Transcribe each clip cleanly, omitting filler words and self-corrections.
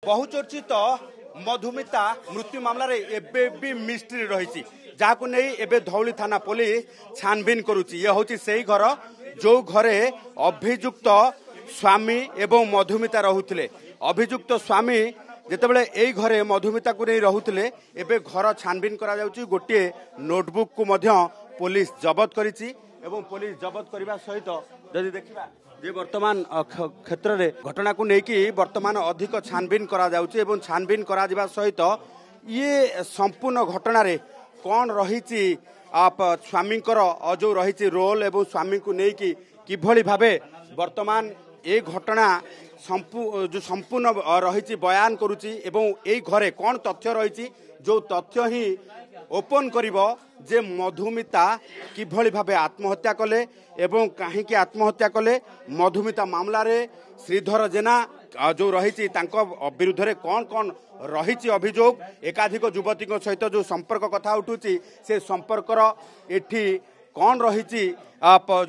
बहुचर्चित मधुमिता मृत्यु मामला एबे भी मिस्ट्री रही जहां नहीं एबे धौली थाना पुलिस छानबीन करुच्ची। ये हूँ से घर जो घरे अभियुक्त स्वामी एवं मधुमिता रुले। अभियुक्त स्वामी जितेबाला यही घरे मधुमिता को नहीं रुले एबे घर छानबीन करा गोटे नोटबुक को पुलिस जबत करिछि एवं पुलिस जबत करने सहित जदि देखा जे वर्तमान क्षेत्र में घटना को लेकिन वर्तमान अधिक छानबीन करा जाउछि एवं छानबीन करा जिबा सहित ये संपूर्ण घटना रे कौन रही स्वामी जो रही रोल एवं स्वामी को लेकिन किभली भावे वर्तमान ए घटना जो संपूर्ण रही बयान करुच्ची एवं यही घरे कौन तथ्य रही जो तथ्य ही ओपन करिवो जे मधुमिता किभली भावे आत्महत्या कले एवं कहीं आत्महत्या कले मधुमिता मामला रे श्रीधर जेना जो रही विरुद्ध रे कौन कौन रही अभियोग एकाधिक युवती सहित जो संपर्क कथा उठुची से संपर्कर एठी कौन रही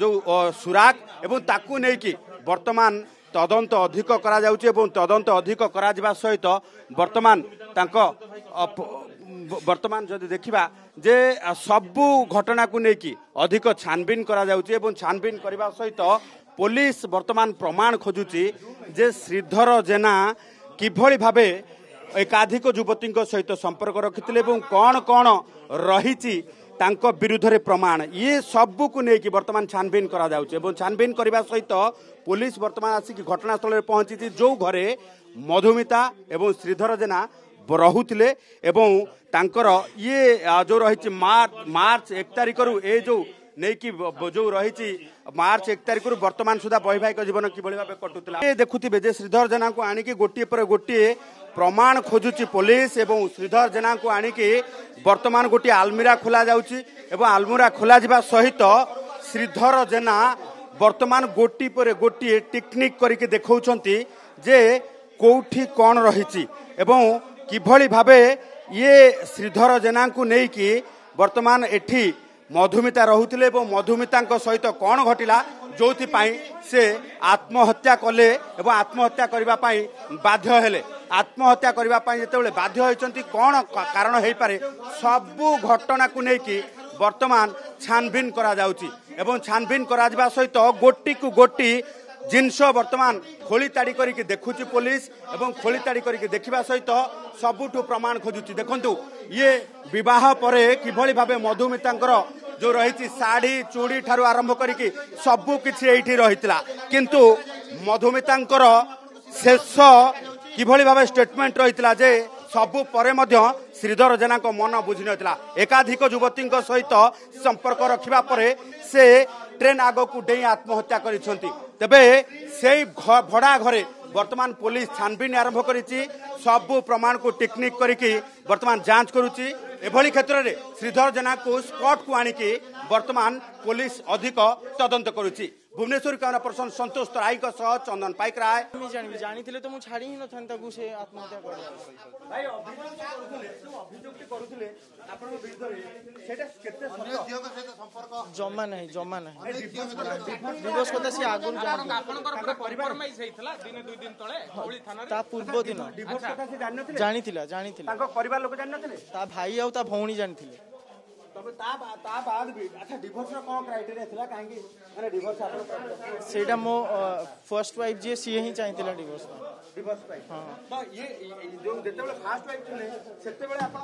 जो सुराग एवं ताकू नेकी वर्तमान तदंत अधिक करा जाउची एवं तदंत अधिक करा जिबा सहित वर्तमान जदि देखिबा जे सबु घटना को लेकिन अधिक छानबीन करा जाउची एवं छानबीन करबा सहित पुलिस वर्तमान प्रमाण खोजुची जे श्रीधर जेना किभली भावे एकाधिक युवती सहित संपर्क रखिथिले एवं कौन कौन रही तांको विरुद्ध रे प्रमाण ये सबु को लेकिन वर्तमान छानबीन करा जाउची एवं छानबीन करबा सहित पुलिस वर्तमान आसिक घटनास्थल में पहुंची जो घरे मधुमिता एवं श्रीधर जेना रहुले एवं तांकर ये जो रही मार्च 1 तारिख रु ए जो नहीं कि जो रही मार्च 1 तारिख रु वर्तमान सुधा वैवाहिक जीवन किभली भावे कटुला देखुथिबे जे श्रीधर जेना को आनिकी गोटे पर गोटे प्रमाण खोजुची पुलिस एवं श्रीधर जेना को आनिकी वर्तमान गोटे आलमीरा खोला जाउची एवं आलमीरा खोला जिबा सहित श्रीधर जेना वर्तमान गोटी पर गोटे टेक्निक करके देखौछंती जे कोठी कौन रही एवं किभली भावे ये श्रीधर जेना को नेकी वर्तमान एठी मधुमिता रहुतिले एवं मधुमिता सहित कौन घटिला जो से आत्महत्या कले एवं आत्महत्या करबा पई बाध्य हेले आत्महत्या करबा पई जेतेबेले बाध्य होइचंती कौन कारण हेई पारे सबु घटना को नेकी वर्तमान छानबीन करा जाउची एवं छानबीन करा जिबा सहित गोटी को गोटी जिनस वर्तमान खोली ताड़ी करके देखुची पुलिस एवं खोली ताड़ी करके देखिबा सहित सबुठु प्रमाण खोजुची। देखंतु ये विवाह परे किभली भावे मधुमितांकर जो रही साड़ी चूड़ी ठारू आरंभ करके सबु किछि एठी रहितला किंतु मधुमितांकर शेष किभली भावे स्टेटमेंट रहितला जे सबु परे मध्य श्रीधर जेना को मन बुझी नथिला एकाधिक युवती सहित संपर्क रखिबा परे से ट्रेन आग को डेई आत्महत्या करिसंती तबे से भड़ा घरे वर्तमान पुलिस छानबीन आरंभ करिछि सबु प्रमाण को टेक्निक करके वर्तमान जांच करुच्ची एभली क्षेत्र में श्रीधर जेना को स्पॉट को आनिकी वर्तमान पुलिस अधिक तदंत करुच्ची। भुवनेश्वर कैमरा पर्सन संतोष तराई सह चंदन पाइक राय जानी तो मुझे छाड़ी ही न से आत्महत्या जमा नहीं दिवस कथा सी आगु पूर्व दिन जानी भाई आ भौणी जानी सेटा मो फर्स्ट वाइफ जी सी ही चाहिए डिवोर्स हां ये जो जेतेबेले फर्स्ट वाइफ थिले सेतेबेले आपण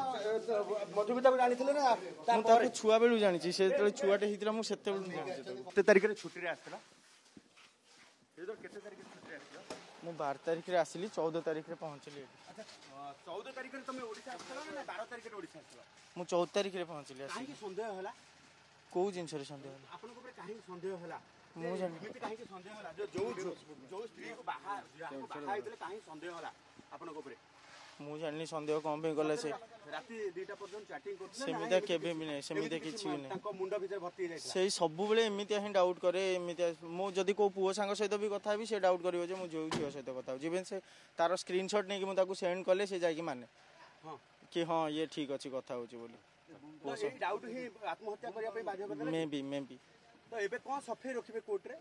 मधुमिता को जानि थिले ना ताको छुआ बेलु जानि छी सेतेबेले छुआटे हितला मु सेतेबेले जानि छी केते तारिख रे छुट्टी रे आछला ये तो केते तारिख रे छुट्टी रे आछला मु 12 तारिख रे आसिली 14 तारिख रे पहुंचली। अच्छा 14 तारिख रे तुम ओडिसा आछला ना 12 तारिख रे ओडिसा आछला मु 14 तारिख रे पहुंचली काहे की संदेह होला को जिंस रे संदेह होला आपन को काहे की संदेह होला मु जानि काहे की संदेह होला जो स्त्री को बाहर आइतले काहे संदेह होला आपन को ऊपर मु जानि संदेह कम पे गले से राती 2टा पर्यंत चैटिंग करथि सेमिदा केबे भी नै सेमिदा किछि भी नै ताको मुंडा भीतर भर्ती जाय सेही सबु बेले एमितिया ही डाउट करे एमितिया मु जदी को पुओ संग सहित भी कथा भी से डाउट करियो जे मु जो झियो सहित कथा जीवन से तार स्क्रीनशॉट नै कि मु ताको सेंड करले से जाय कि माने हां कि हां ये ठीक अछि कथा होची बोली डाउट ही आत्महत्या करिया पे बाध्य करले मे भी तो एबे कोन सफे रखिबे कोर्ट रे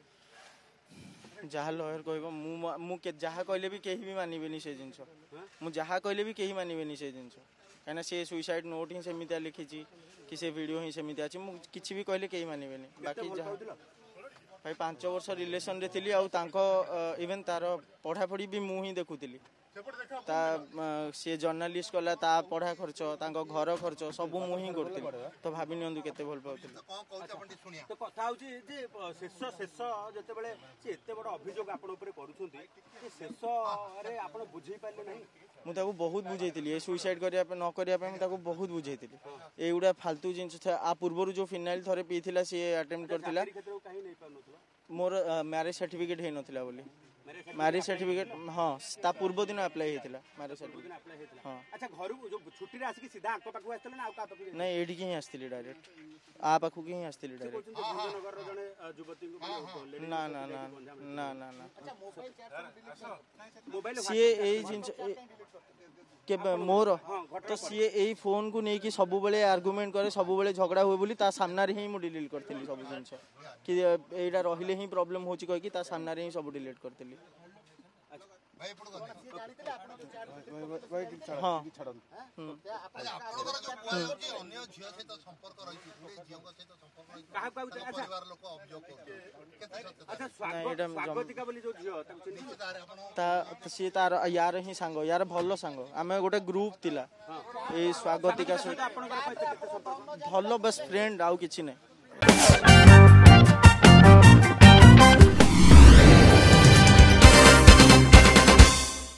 जहाँ लयर कह जहाँ कहले भी कहीं भी मानबेनि से जिन मुझे जहाँ कहले भी कहीं मानबेनि से जिन कहीं से सुइसाइड नोट ही सेमितिया लिखी कि से वीडियो ही सेमितिया अच्छी मुझे किसी भी कहले कहीं मानबेनि बाकी जहाँ भाई 5 वर्ष रिलेशन रे थिली आउ तांको इवन तार पढ़ापढ़ी भी मु ही देखुली ता सी जर्नालीस्ट कला ता पढ़ा खर्च तांको घर खर्च सब मु ही करती तो भाभी नियंतु केते भल पाउथिली तो कथा होची जे शेष शेष जते बेले से एते बड़ अभियोग आपण ऊपर करूछंती जे शेष रे आपण बुझी पाले नहीं मु ताको बहुत बुझेइतिली ए सुसाइड करिया पे न करिया पे मु ताको बहुत बुझेइतिली एउडा फालतू जिंस था आ पूर्वरु जो फिनाइल थरे पीथिला सी अटेम्प्ट करथिला मोर मैरिज सर्टिफिकेट हे नथिला बोली मैरिज सर्टिफिकेट हाँ ता पूर्व दिन अप्लाई हेतिला मैरिज सर्टिफिकेट हाँ अच्छा घर जो छुट्टी रे आसी सीधा आको पाखु आस्तले ना आका पाखु नहीं एडी की ही आस्तिली डायरेक्ट आ पाखु की ही आस्तिली डायरेक्ट भंजनगर रो जने युवती को ना ना ना ना ना ना मोबाइल सी ए जिंस के मोर तो सी ए फोन को नहीं कि सब बेले आर्गुमेंट करे सब बेले झगड़ा हुए बोली ता सामना रे ही मु डिलीट करथिली सब जिंस कि एडा रहिले ही प्रॉब्लम होची कहि कि ता सामना रे ही सब डिलीट करथिली हाँ सी तार यार ही सांग यार भल सांग आम गोटे ग्रुप थिला ए स्वागतिका भल बेस्ट फ्रेंड आउ किछि नै